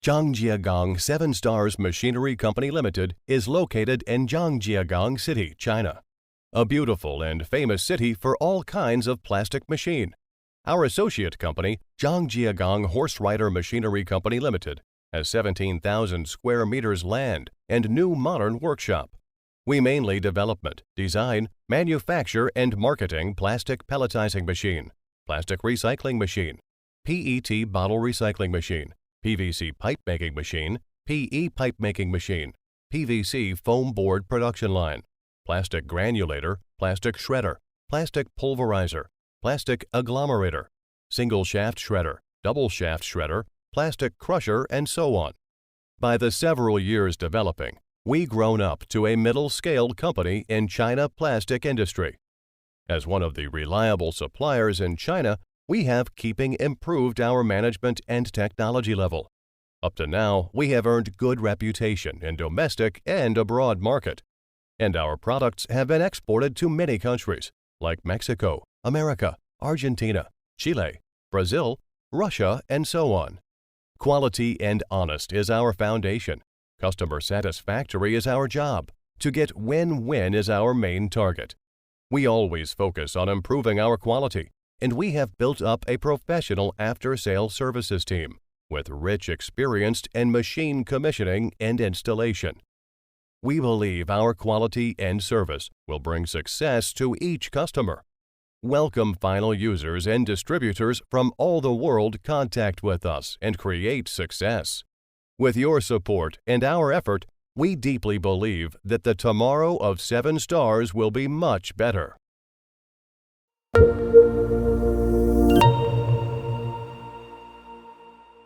Zhangjiagang Sevenstars Machinery Company Limited is located in Zhangjiagang City, China, a beautiful and famous city for all kinds of plastic machine. Our associate company, Zhangjiagang HorseRider Machinery Company Limited, has 17,000 square meters land and new modern workshop. We mainly development, design, manufacture and marketing plastic pelletizing machine, plastic recycling machine, PET bottle recycling machine, PVC pipe making machine, PE pipe making machine, PVC foam board production line, plastic granulator, plastic shredder, plastic pulverizer, plastic agglomerator, single shaft shredder, double shaft shredder, plastic crusher, and so on. By the several years developing, we grown up to a middle-scaled company in China plastic industry. As one of the reliable suppliers in China, we have keeping improved our management and technology level. Up to now, we have earned good reputation in domestic and abroad market, and our products have been exported to many countries like Mexico, America, Argentina, Chile, Brazil, Russia, and so on. Quality and honest is our foundation. Customer satisfactory is our job. To get win-win is our main target. We always focus on improving our quality, and we have built up a professional after-sale services team with rich experience in machine commissioning and installation. We believe our quality and service will bring success to each customer. Welcome final users and distributors from all the world contact with us and create success. With your support and our effort, we deeply believe that the tomorrow of Sevenstars will be much better.